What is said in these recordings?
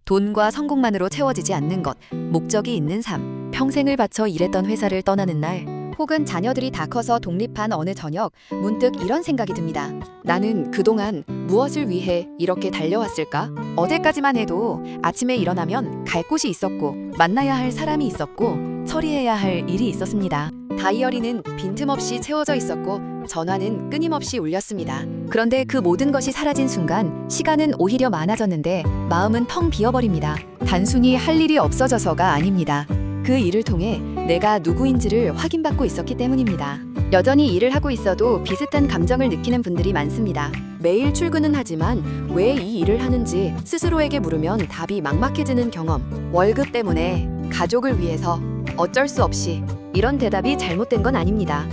돈과 성공만으로 채워지지 않는 것, 목적이 있는 삶, 평생을 바쳐 일했던 회사를 떠나는 날, 혹은 자녀들이 다 커서 독립한 어느 저녁 문득 이런 생각이 듭니다. 나는 그동안 무엇을 위해 이렇게 달려왔을까? 어제까지만 해도 아침에 일어나면 갈 곳이 있었고 만나야 할 사람이 있었고 처리해야 할 일이 있었습니다. 다이어리는 빈틈없이 채워져 있었고 전화는 끊임없이 울렸습니다. 그런데 그 모든 것이 사라진 순간 시간은 오히려 많아졌는데 마음은 텅 비어버립니다. 단순히 할 일이 없어져서가 아닙니다. 그 일을 통해 내가 누구인지를 확인받고 있었기 때문입니다. 여전히 일을 하고 있어도 비슷한 감정을 느끼는 분들이 많습니다. 매일 출근은 하지만 왜 이 일을 하는지 스스로에게 물으면 답이 막막해지는 경험. 월급 때문에, 가족을 위해서, 어쩔 수 없이. 이런 대답이 잘못된 건 아닙니다.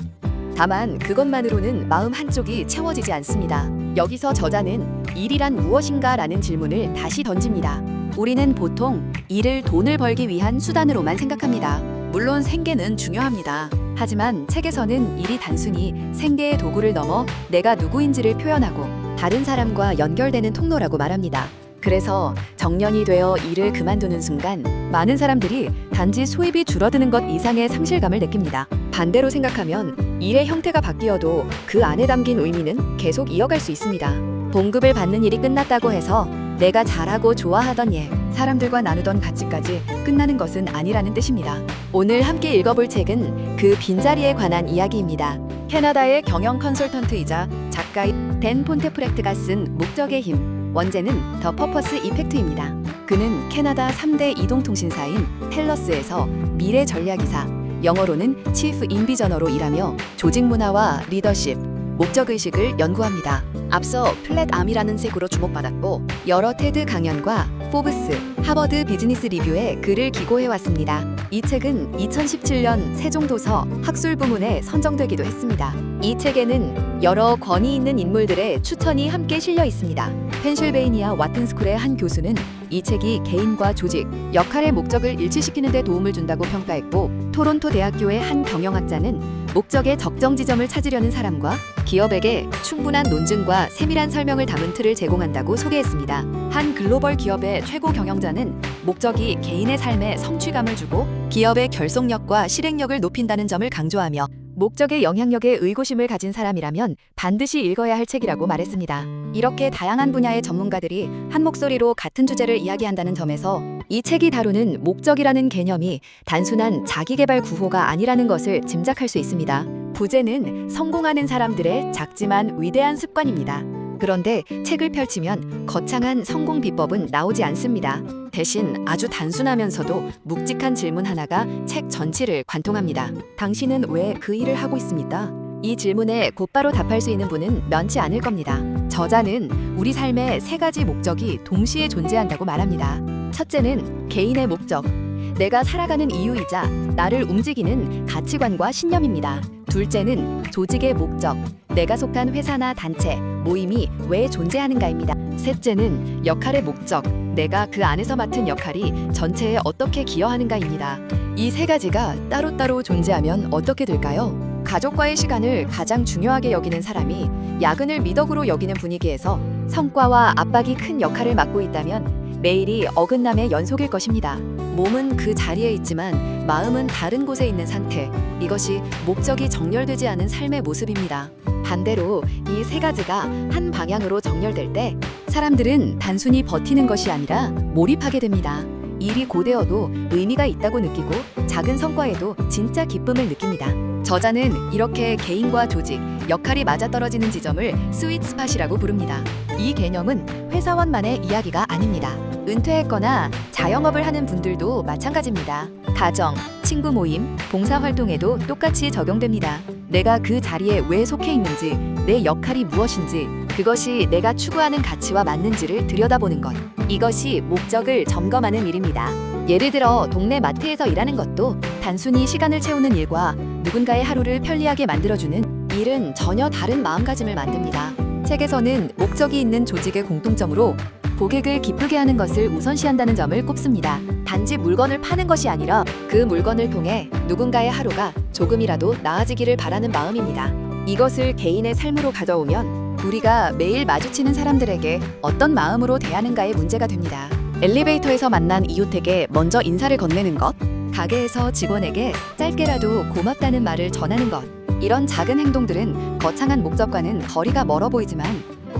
다만 그것만으로는 마음 한쪽이 채워지지 않습니다. 여기서 저자는 일이란 무엇인가 라는 질문을 다시 던집니다. 우리는 보통 일을 돈을 벌기 위한 수단으로만 생각합니다. 물론 생계는 중요합니다. 하지만 책에서는 일이 단순히 생계의 도구를 넘어 내가 누구인지를 표현하고 다른 사람과 연결되는 통로라고 말합니다. 그래서 정년이 되어 일을 그만두는 순간 많은 사람들이 단지 수입이 줄어드는 것 이상의 상실감을 느낍니다. 반대로 생각하면 일의 형태가 바뀌어도 그 안에 담긴 의미는 계속 이어갈 수 있습니다. 봉급을 받는 일이 끝났다고 해서 내가 잘하고 좋아하던 일, 사람들과 나누던 가치까지 끝나는 것은 아니라는 뜻입니다. 오늘 함께 읽어볼 책은 그 빈자리에 관한 이야기입니다. 캐나다의 경영 컨설턴트이자 작가인 댄 폰테프렉트가 쓴 목적의 힘, 원제는 더 퍼퍼스 이펙트입니다. 그는 캐나다 3대 이동통신사인 텔러스에서 미래 전략이사, 영어로는 치프 인비저너로 일하며 조직 문화와 리더십, 목적의식을 연구합니다. 앞서 플랫암이라는 책으로 주목받았고 여러 테드 강연과 포브스, 하버드 비즈니스 리뷰에 글을 기고해왔습니다. 이 책은 2017년 세종도서 학술 부문에 선정되기도 했습니다. 이 책에는 여러 권위 있는 인물들의 추천이 함께 실려 있습니다. 펜실베이니아 와튼스쿨의 한 교수는 이 책이 개인과 조직, 역할의 목적을 일치시키는 데 도움을 준다고 평가했고 토론토 대학교의 한 경영학자는 목적의 적정 지점을 찾으려는 사람과 기업에게 충분한 논증과 세밀한 설명을 담은 틀을 제공한다고 소개했습니다. 한 글로벌 기업의 최고 경영자는 목적이 개인의 삶에 성취감을 주고 기업의 결속력과 실행력을 높인다는 점을 강조하며 목적의 영향력에 의구심을 가진 사람이라면 반드시 읽어야 할 책이라고 말했습니다. 이렇게 다양한 분야의 전문가들이 한 목소리로 같은 주제를 이야기한다는 점에서 이 책이 다루는 목적이라는 개념이 단순한 자기계발 구호가 아니라는 것을 짐작할 수 있습니다. 부제는 성공하는 사람들의 작지만 위대한 습관입니다. 그런데 책을 펼치면 거창한 성공 비법은 나오지 않습니다. 대신 아주 단순하면서도 묵직한 질문 하나가 책 전체를 관통합니다. 당신은 왜 그 일을 하고 있습니까? 이 질문에 곧바로 답할 수 있는 분은 많지 않을 겁니다. 저자는 우리 삶의 세 가지 목적이 동시에 존재한다고 말합니다. 첫째는 개인의 목적, 내가 살아가는 이유이자 나를 움직이는 가치관과 신념입니다. 둘째는 조직의 목적, 내가 속한 회사나 단체, 모임이 왜 존재하는가입니다. 셋째는 역할의 목적, 내가 그 안에서 맡은 역할이 전체에 어떻게 기여하는가입니다. 이 세 가지가 따로따로 존재하면 어떻게 될까요? 가족과의 시간을 가장 중요하게 여기는 사람이 야근을 미덕으로 여기는 분위기에서 성과와 압박이 큰 역할을 맡고 있다면 매일이 어긋남의 연속일 것입니다. 몸은 그 자리에 있지만 마음은 다른 곳에 있는 상태. 이것이 목적이 정렬되지 않은 삶의 모습입니다. 반대로 이 세 가지가 한 방향으로 정렬될 때 사람들은 단순히 버티는 것이 아니라 몰입하게 됩니다. 일이 고되어도 의미가 있다고 느끼고 작은 성과에도 진짜 기쁨을 느낍니다. 저자는 이렇게 개인과 조직, 역할이 맞아떨어지는 지점을 스윗 스팟이라고 부릅니다. 이 개념은 회사원만의 이야기가 아닙니다. 은퇴했거나 자영업을 하는 분들도 마찬가지입니다. 가정, 친구 모임, 봉사활동에도 똑같이 적용됩니다. 내가 그 자리에 왜 속해 있는지, 내 역할이 무엇인지, 그것이 내가 추구하는 가치와 맞는지를 들여다보는 것. 이것이 목적을 점검하는 일입니다. 예를 들어 동네 마트에서 일하는 것도 단순히 시간을 채우는 일과 누군가의 하루를 편리하게 만들어주는 일은 전혀 다른 마음가짐을 만듭니다. 책에서는 목적이 있는 조직의 공통점으로 고객을 기쁘게 하는 것을 우선시한다는 점을 꼽습니다. 단지 물건을 파는 것이 아니라 그 물건을 통해 누군가의 하루가 조금이라도 나아지기를 바라는 마음입니다. 이것을 개인의 삶으로 가져오면 우리가 매일 마주치는 사람들에게 어떤 마음으로 대하는가의 문제가 됩니다. 엘리베이터에서 만난 이웃에게 먼저 인사를 건네는 것, 가게에서 직원에게 짧게라도 고맙다는 말을 전하는 것. 이런 작은 행동들은 거창한 목적과는 거리가 멀어 보이지만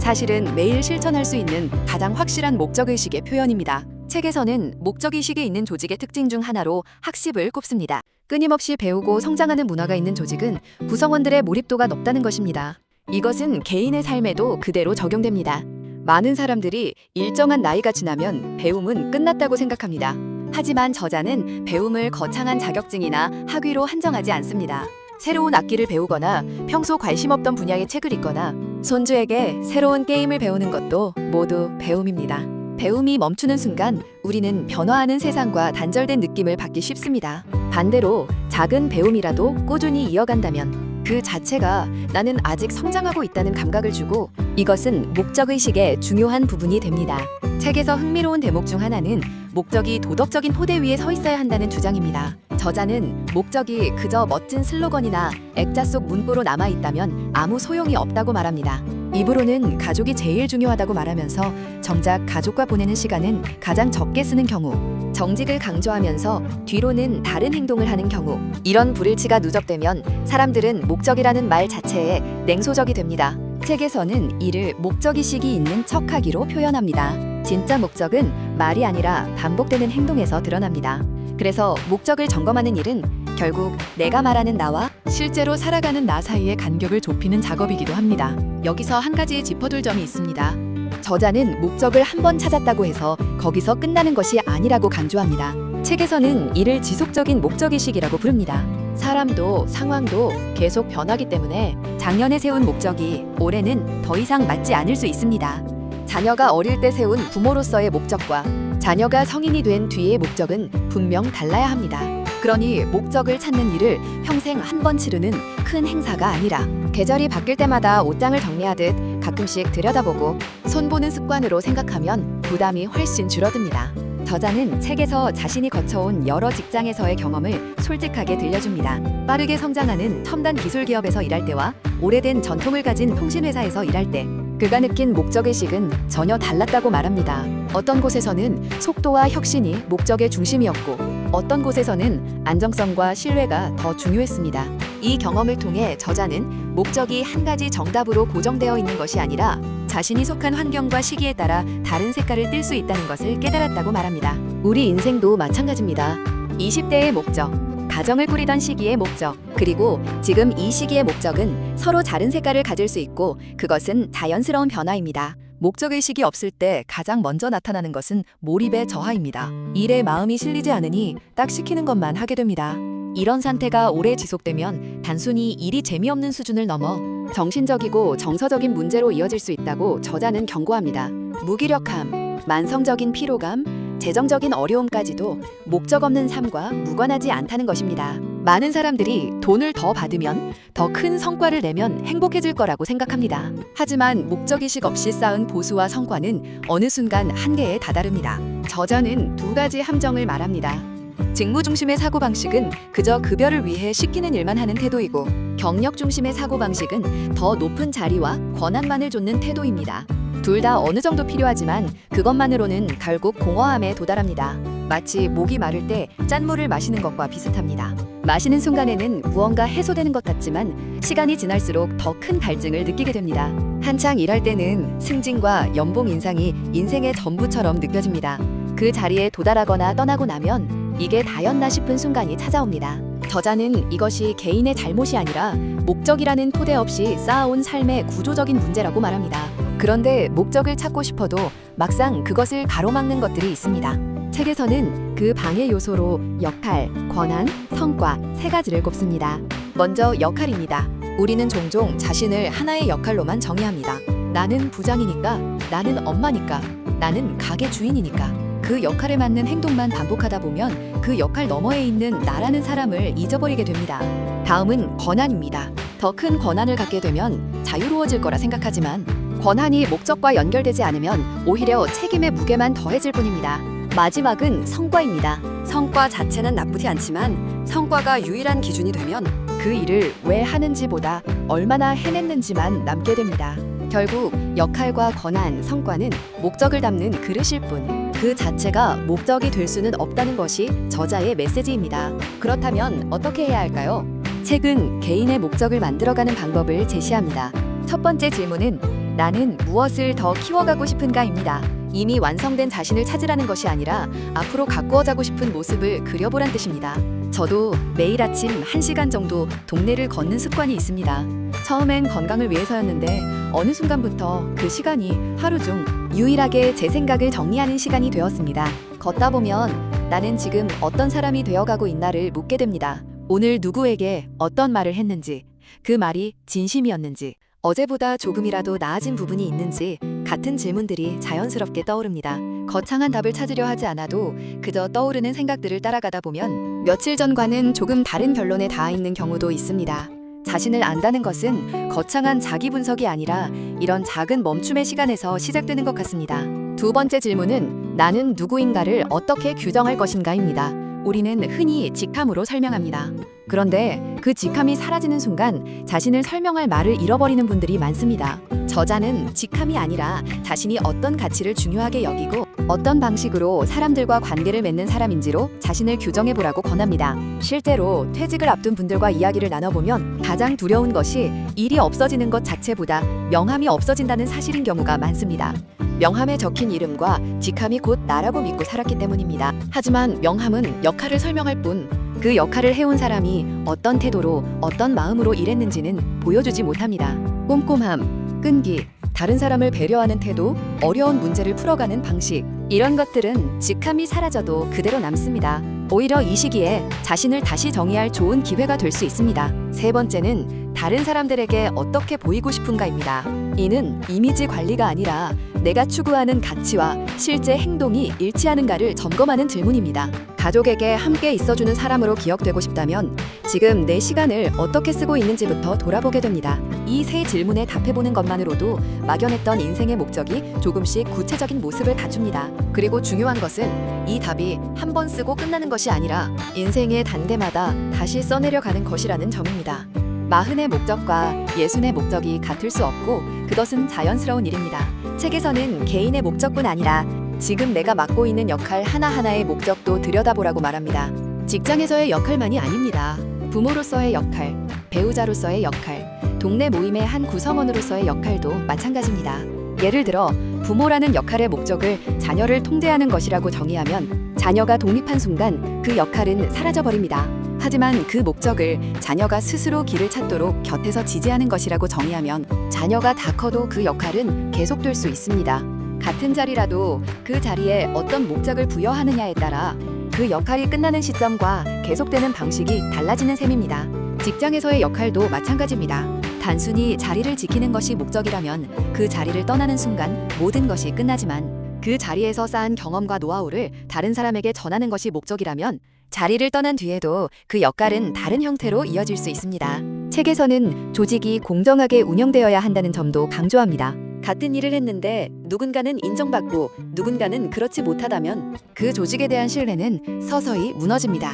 사실은 매일 실천할 수 있는 가장 확실한 목적의식의 표현입니다. 책에서는 목적의식이 있는 조직의 특징 중 하나로 학습을 꼽습니다. 끊임없이 배우고 성장하는 문화가 있는 조직은 구성원들의 몰입도가 높다는 것입니다. 이것은 개인의 삶에도 그대로 적용됩니다. 많은 사람들이 일정한 나이가 지나면 배움은 끝났다고 생각합니다. 하지만 저자는 배움을 거창한 자격증이나 학위로 한정하지 않습니다. 새로운 악기를 배우거나 평소 관심 없던 분야의 책을 읽거나 손주에게 새로운 게임을 배우는 것도 모두 배움입니다. 배움이 멈추는 순간 우리는 변화하는 세상과 단절된 느낌을 받기 쉽습니다. 반대로 작은 배움이라도 꾸준히 이어간다면 그 자체가 나는 아직 성장하고 있다는 감각을 주고 이것은 목적의식의 중요한 부분이 됩니다. 책에서 흥미로운 대목 중 하나는 목적이 도덕적인 토대 위에 서 있어야 한다는 주장입니다. 저자는 목적이 그저 멋진 슬로건이나 액자 속 문구로 남아있다면 아무 소용이 없다고 말합니다. 입으로는 가족이 제일 중요하다고 말하면서 정작 가족과 보내는 시간은 가장 적게 쓰는 경우, 정직을 강조하면서 뒤로는 다른 행동을 하는 경우, 이런 불일치가 누적되면 사람들은 목적이라는 말 자체에 냉소적이 됩니다. 책에서는 이를 목적의식이 있는 척하기로 표현합니다. 진짜 목적은 말이 아니라 반복되는 행동에서 드러납니다. 그래서 목적을 점검하는 일은 결국 내가 말하는 나와 실제로 살아가는 나 사이의 간격을 좁히는 작업이기도 합니다. 여기서 한 가지 짚어둘 점이 있습니다. 저자는 목적을 한 번 찾았다고 해서 거기서 끝나는 것이 아니라고 강조합니다. 책에서는 이를 지속적인 목적의식이라고 부릅니다. 사람도 상황도 계속 변하기 때문에 작년에 세운 목적이 올해는 더 이상 맞지 않을 수 있습니다. 자녀가 어릴 때 세운 부모로서의 목적과 자녀가 성인이 된 뒤의 목적은 분명 달라야 합니다. 그러니 목적을 찾는 일을 평생 한 번 치르는 큰 행사가 아니라 계절이 바뀔 때마다 옷장을 정리하듯 가끔씩 들여다보고 손보는 습관으로 생각하면 부담이 훨씬 줄어듭니다. 저자는 책에서 자신이 거쳐온 여러 직장에서의 경험을 솔직하게 들려줍니다. 빠르게 성장하는 첨단 기술 기업에서 일할 때와 오래된 전통을 가진 통신회사에서 일할 때 그가 느낀 목적의식은 전혀 달랐다고 말합니다. 어떤 곳에서는 속도와 혁신이 목적의 중심이었고 어떤 곳에서는 안정성과 신뢰가 더 중요했습니다. 이 경험을 통해 저자는 목적이 한 가지 정답으로 고정되어 있는 것이 아니라 자신이 속한 환경과 시기에 따라 다른 색깔을 띨 수 있다는 것을 깨달았다고 말합니다. 우리 인생도 마찬가지입니다. 20대의 목적, 가정을 꾸리던 시기의 목적, 그리고 지금 이 시기의 목적은 서로 다른 색깔을 가질 수 있고 그것은 자연스러운 변화입니다. 목적의식이 없을 때 가장 먼저 나타나는 것은 몰입의 저하입니다. 일에 마음이 실리지 않으니 딱 시키는 것만 하게 됩니다. 이런 상태가 오래 지속되면 단순히 일이 재미없는 수준을 넘어 정신적이고 정서적인 문제로 이어질 수 있다고 저자는 경고합니다. 무기력함, 만성적인 피로감, 재정적인 어려움까지도 목적 없는 삶과 무관하지 않다는 것입니다. 많은 사람들이 돈을 더 받으면 더 큰 성과를 내면 행복해질 거라고 생각합니다. 하지만 목적의식 없이 쌓은 보수와 성과는 어느 순간 한계에 다다릅니다. 저자는 두 가지 함정을 말합니다. 직무 중심의 사고방식은 그저 급여를 위해 시키는 일만 하는 태도이고 경력 중심의 사고방식은 더 높은 자리와 권한만을 좇는 태도입니다. 둘 다 어느 정도 필요하지만 그것만으로는 결국 공허함에 도달합니다. 마치 목이 마를 때 짠물을 마시는 것과 비슷합니다. 마시는 순간에는 무언가 해소되는 것 같지만 시간이 지날수록 더 큰 갈증을 느끼게 됩니다. 한창 일할 때는 승진과 연봉 인상이 인생의 전부처럼 느껴집니다. 그 자리에 도달하거나 떠나고 나면 이게 다였나 싶은 순간이 찾아옵니다. 저자는 이것이 개인의 잘못이 아니라 목적이라는 토대 없이 쌓아온 삶의 구조적인 문제라고 말합니다. 그런데 목적을 찾고 싶어도 막상 그것을 가로막는 것들이 있습니다. 책에서는 그 방해 요소로 역할, 권한, 성과 세 가지를 꼽습니다. 먼저 역할입니다. 우리는 종종 자신을 하나의 역할로만 정의합니다. 나는 부장이니까, 나는 엄마니까, 나는 가게 주인이니까. 그 역할에 맞는 행동만 반복하다 보면 그 역할 너머에 있는 나라는 사람을 잊어버리게 됩니다. 다음은 권한입니다. 더 큰 권한을 갖게 되면 자유로워질 거라 생각하지만 권한이 목적과 연결되지 않으면 오히려 책임의 무게만 더해질 뿐입니다. 마지막은 성과입니다. 성과 자체는 나쁘지 않지만 성과가 유일한 기준이 되면 그 일을 왜 하는지보다 얼마나 해냈는지만 남게 됩니다. 결국 역할과 권한, 성과는 목적을 담는 그릇일 뿐 그 자체가 목적이 될 수는 없다는 것이 저자의 메시지입니다. 그렇다면 어떻게 해야 할까요? 책은 개인의 목적을 만들어가는 방법을 제시합니다. 첫 번째 질문은 나는 무엇을 더 키워가고 싶은가입니다. 이미 완성된 자신을 찾으라는 것이 아니라 앞으로 가꾸어가고 싶은 모습을 그려보란 뜻입니다. 저도 매일 아침 1시간 정도 동네를 걷는 습관이 있습니다. 처음엔 건강을 위해서였는데 어느 순간부터 그 시간이 하루 중 유일하게 제 생각을 정리하는 시간이 되었습니다. 걷다 보면 나는 지금 어떤 사람이 되어가고 있나를 묻게 됩니다. 오늘 누구에게 어떤 말을 했는지, 그 말이 진심이었는지, 어제보다 조금이라도 나아진 부분이 있는지 같은 질문들이 자연스럽게 떠오릅니다. 거창한 답을 찾으려 하지 않아도 그저 떠오르는 생각들을 따라가다 보면 며칠 전과는 조금 다른 결론에 닿아 있는 경우도 있습니다. 자신을 안다는 것은 거창한 자기 분석이 아니라 이런 작은 멈춤의 시간에서 시작되는 것 같습니다. 두 번째 질문은 나는 누구인가를 어떻게 규정할 것인가입니다. 우리는 흔히 직함으로 설명합니다. 그런데 그 직함이 사라지는 순간 자신을 설명할 말을 잃어버리는 분들이 많습니다. 저자는 직함이 아니라 자신이 어떤 가치를 중요하게 여기고 어떤 방식으로 사람들과 관계를 맺는 사람인지로 자신을 규정해보라고 권합니다. 실제로 퇴직을 앞둔 분들과 이야기를 나눠보면 가장 두려운 것이 일이 없어지는 것 자체보다 명함이 없어진다는 사실인 경우가 많습니다. 명함에 적힌 이름과 직함이 곧 나라고 믿고 살았기 때문입니다. 하지만 명함은 역할을 설명할 뿐 그 역할을 해온 사람이 어떤 태도로 어떤 마음으로 일했는지는 보여주지 못합니다. 꼼꼼함, 끈기, 다른 사람을 배려하는 태도, 어려운 문제를 풀어가는 방식, 이런 것들은 직함이 사라져도 그대로 남습니다. 오히려 이 시기에 자신을 다시 정의할 좋은 기회가 될 수 있습니다. 세 번째는 다른 사람들에게 어떻게 보이고 싶은가입니다. 이는 이미지 관리가 아니라 내가 추구하는 가치와 실제 행동이 일치하는가를 점검하는 질문입니다. 가족에게 함께 있어주는 사람으로 기억되고 싶다면 지금 내 시간을 어떻게 쓰고 있는지부터 돌아보게 됩니다. 이 세 질문에 답해보는 것만으로도 막연했던 인생의 목적이 조금씩 구체적인 모습을 갖춥니다. 그리고 중요한 것은 이 답이 한 번 쓰고 끝나는 것이 아니라 인생의 단계마다 다시 써내려가는 것이라는 점입니다. 40의 목적과 60의 목적이 같을 수 없고 그것은 자연스러운 일입니다. 책에서는 개인의 목적뿐 아니라 지금 내가 맡고 있는 역할 하나하나의 목적도 들여다보라고 말합니다. 직장에서의 역할만이 아닙니다. 부모로서의 역할, 배우자로서의 역할, 동네 모임의 한 구성원으로서의 역할도 마찬가지입니다. 예를 들어 부모라는 역할의 목적을 자녀를 통제하는 것이라고 정의하면 자녀가 독립한 순간 그 역할은 사라져버립니다. 하지만 그 목적을 자녀가 스스로 길을 찾도록 곁에서 지지하는 것이라고 정의하면 자녀가 다 커도 그 역할은 계속될 수 있습니다. 같은 자리라도 그 자리에 어떤 목적을 부여하느냐에 따라 그 역할이 끝나는 시점과 계속되는 방식이 달라지는 셈입니다. 직장에서의 역할도 마찬가지입니다. 단순히 자리를 지키는 것이 목적이라면 그 자리를 떠나는 순간 모든 것이 끝나지만 그 자리에서 쌓은 경험과 노하우를 다른 사람에게 전하는 것이 목적이라면 자리를 떠난 뒤에도 그 역할은 다른 형태로 이어질 수 있습니다. 책에서는 조직이 공정하게 운영되어야 한다는 점도 강조합니다. 같은 일을 했는데 누군가는 인정받고 누군가는 그렇지 못하다면 그 조직에 대한 신뢰는 서서히 무너집니다.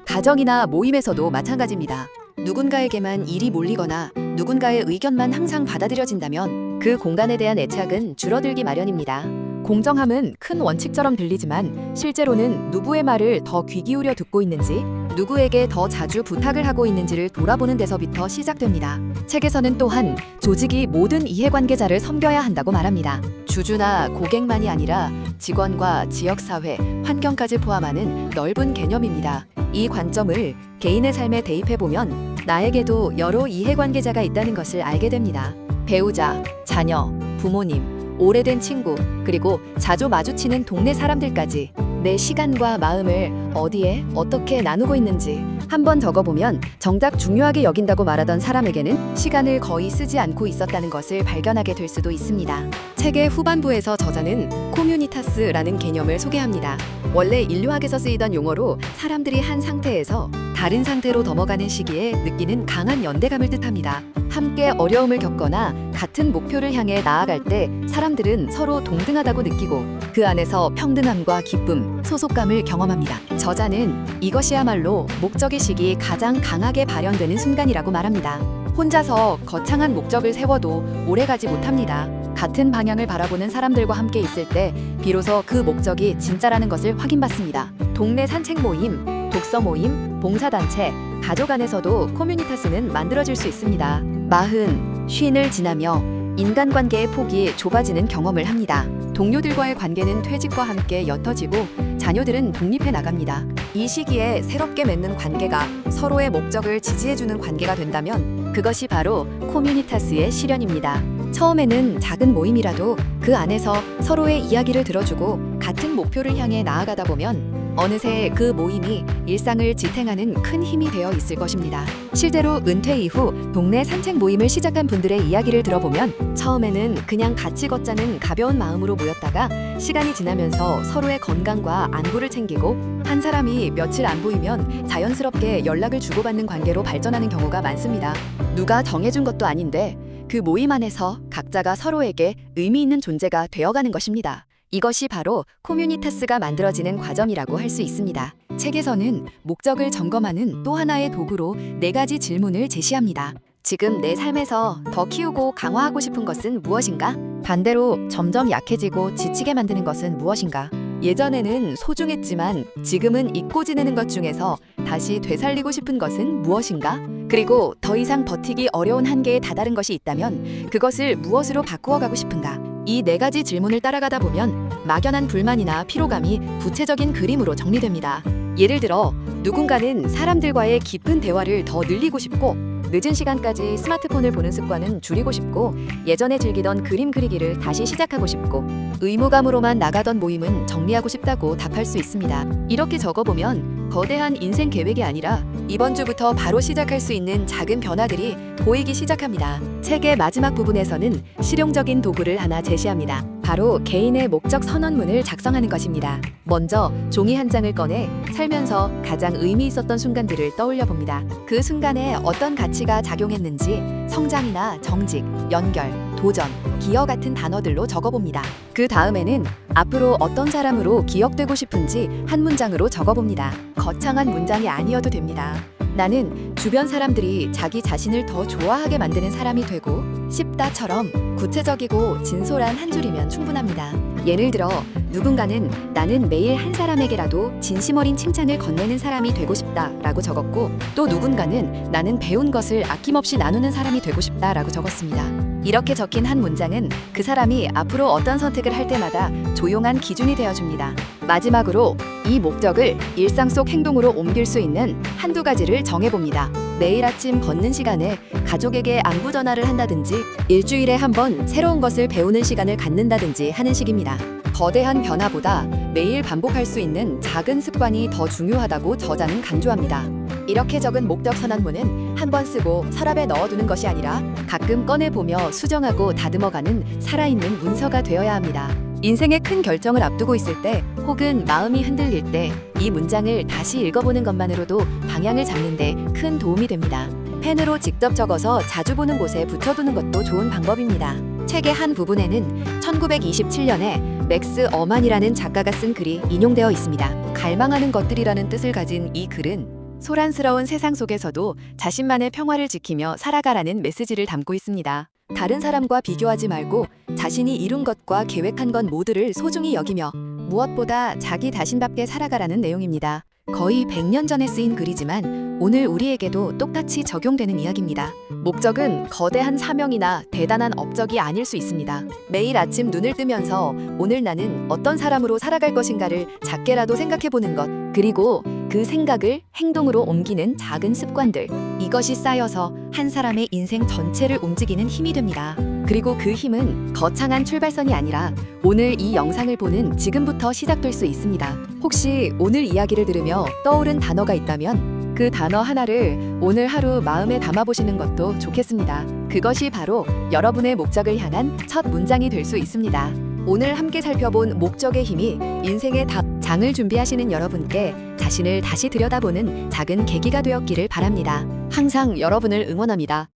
가정이나 모임에서도 마찬가지입니다. 누군가에게만 일이 몰리거나 누군가의 의견만 항상 받아들여진다면 그 공간에 대한 애착은 줄어들기 마련입니다. 공정함은 큰 원칙처럼 들리지만 실제로는 누구의 말을 더 귀 기울여 듣고 있는지, 누구에게 더 자주 부탁을 하고 있는지를 돌아보는 데서부터 시작됩니다. 책에서는 또한 조직이 모든 이해관계자를 섬겨야 한다고 말합니다. 주주나 고객만이 아니라 직원과 지역사회, 환경까지 포함하는 넓은 개념입니다. 이 관점을 개인의 삶에 대입해보면 나에게도 여러 이해관계자가 있다는 것을 알게 됩니다. 배우자, 자녀, 부모님, 오래된 친구, 그리고 자주 마주치는 동네 사람들까지 내 시간과 마음을 어디에 어떻게 나누고 있는지 한번 적어보면 정작 중요하게 여긴다고 말하던 사람에게는 시간을 거의 쓰지 않고 있었다는 것을 발견하게 될 수도 있습니다. 책의 후반부에서 저자는 코뮤니타스라는 개념을 소개합니다. 원래 인류학에서 쓰이던 용어로 사람들이 한 상태에서 다른 상태로 넘어가는 시기에 느끼는 강한 연대감을 뜻합니다. 함께 어려움을 겪거나 같은 목표를 향해 나아갈 때 사람들은 서로 동등하다고 느끼고 그 안에서 평등함과 기쁨, 소속감을 경험합니다. 저자는 이것이야말로 목적의식이 가장 강하게 발현되는 순간이라고 말합니다. 혼자서 거창한 목적을 세워도 오래가지 못합니다. 같은 방향을 바라보는 사람들과 함께 있을 때 비로소 그 목적이 진짜라는 것을 확인받습니다. 동네 산책 모임, 독서 모임, 봉사단체, 가족 안에서도 코뮤니타스는 만들어질 수 있습니다. 40, 50을 지나며 인간관계의 폭이 좁아지는 경험을 합니다. 동료들과의 관계는 퇴직과 함께 옅어지고 자녀들은 독립해 나갑니다. 이 시기에 새롭게 맺는 관계가 서로의 목적을 지지해주는 관계가 된다면 그것이 바로 코뮤니타스의 실현입니다. 처음에는 작은 모임이라도 그 안에서 서로의 이야기를 들어주고 같은 목표를 향해 나아가다 보면 어느새 그 모임이 일상을 지탱하는 큰 힘이 되어 있을 것입니다. 실제로 은퇴 이후 동네 산책 모임을 시작한 분들의 이야기를 들어보면 처음에는 그냥 같이 걷자는 가벼운 마음으로 모였다가 시간이 지나면서 서로의 건강과 안부를 챙기고 한 사람이 며칠 안 보이면 자연스럽게 연락을 주고받는 관계로 발전하는 경우가 많습니다. 누가 정해준 것도 아닌데 그 모임 안에서 각자가 서로에게 의미 있는 존재가 되어가는 것입니다. 이것이 바로 코뮤니타스가 만들어지는 과정이라고 할 수 있습니다. 책에서는 목적을 점검하는 또 하나의 도구로 4가지 질문을 제시합니다. 지금 내 삶에서 더 키우고 강화하고 싶은 것은 무엇인가? 반대로 점점 약해지고 지치게 만드는 것은 무엇인가? 예전에는 소중했지만 지금은 잊고 지내는 것 중에서 다시 되살리고 싶은 것은 무엇인가? 그리고 더 이상 버티기 어려운 한계에 다다른 것이 있다면 그것을 무엇으로 바꾸어 가고 싶은가? 이 4가지 질문을 따라가다 보면 막연한 불만이나 피로감이 구체적인 그림으로 정리됩니다. 예를 들어 누군가는 사람들과의 깊은 대화를 더 늘리고 싶고 늦은 시간까지 스마트폰을 보는 습관은 줄이고 싶고 예전에 즐기던 그림 그리기를 다시 시작하고 싶고 의무감으로만 나가던 모임은 정리하고 싶다고 답할 수 있습니다. 이렇게 적어보면 거대한 인생 계획이 아니라 이번 주부터 바로 시작할 수 있는 작은 변화들이 보이기 시작합니다. 책의 마지막 부분에서는 실용적인 도구를 하나 제시합니다. 바로 개인의 목적 선언문을 작성하는 것입니다. 먼저 종이 한 장을 꺼내 살면서 가장 의미 있었던 순간들을 떠올려 봅니다. 그 순간에 어떤 가치가 작용했는지 성장이나 정직, 연결, 도전, 기여 같은 단어들로 적어봅니다. 그 다음에는 앞으로 어떤 사람으로 기억되고 싶은지 한 문장으로 적어봅니다. 거창한 문장이 아니어도 됩니다. 나는 주변 사람들이 자기 자신을 더 좋아하게 만드는 사람이 되고 싶다처럼 구체적이고 진솔한 한 줄이면 충분합니다. 예를 들어 누군가는 나는 매일 한 사람에게라도 진심 어린 칭찬을 건네는 사람이 되고 싶다라고 적었고 또 누군가는 나는 배운 것을 아낌없이 나누는 사람이 되고 싶다라고 적었습니다. 이렇게 적힌 한 문장은 그 사람이 앞으로 어떤 선택을 할 때마다 조용한 기준이 되어줍니다. 마지막으로 이 목적을 일상 속 행동으로 옮길 수 있는 한두 가지를 정해봅니다. 매일 아침 걷는 시간에 가족에게 안부 전화를 한다든지 일주일에 한 번 새로운 것을 배우는 시간을 갖는다든지 하는 식입니다. 거대한 변화보다 매일 반복할 수 있는 작은 습관이 더 중요하다고 저자는 강조합니다. 이렇게 적은 목적 선언문은 한 번 쓰고 서랍에 넣어두는 것이 아니라 가끔 꺼내보며 수정하고 다듬어가는 살아있는 문서가 되어야 합니다. 인생의 큰 결정을 앞두고 있을 때 혹은 마음이 흔들릴 때 이 문장을 다시 읽어보는 것만으로도 방향을 잡는 데 큰 도움이 됩니다. 펜으로 직접 적어서 자주 보는 곳에 붙여두는 것도 좋은 방법입니다. 책의 한 부분에는 1927년에 맥스 어만이라는 작가가 쓴 글이 인용되어 있습니다. 갈망하는 것들이라는 뜻을 가진 이 글은 소란스러운 세상 속에서도 자신만의 평화를 지키며 살아가라는 메시지를 담고 있습니다. 다른 사람과 비교하지 말고 자신이 이룬 것과 계획한 것 모두를 소중히 여기며 무엇보다 자기 자신답게 살아가라는 내용입니다. 거의 100년 전에 쓰인 글이지만 오늘 우리에게도 똑같이 적용되는 이야기입니다. 목적은 거대한 사명이나 대단한 업적이 아닐 수 있습니다. 매일 아침 눈을 뜨면서 오늘 나는 어떤 사람으로 살아갈 것인가를 작게라도 생각해보는 것, 그리고 그 생각을 행동으로 옮기는 작은 습관들, 이것이 쌓여서 한 사람의 인생 전체를 움직이는 힘이 됩니다. 그리고 그 힘은 거창한 출발선이 아니라 오늘 이 영상을 보는 지금부터 시작될 수 있습니다. 혹시 오늘 이야기를 들으며 떠오른 단어가 있다면 그 단어 하나를 오늘 하루 마음에 담아보시는 것도 좋겠습니다. 그것이 바로 여러분의 목적을 향한 첫 문장이 될 수 있습니다. 오늘 함께 살펴본 목적의 힘이 인생의 장을 준비하시는 여러분께 자신을 다시 들여다보는 작은 계기가 되었기를 바랍니다. 항상 여러분을 응원합니다.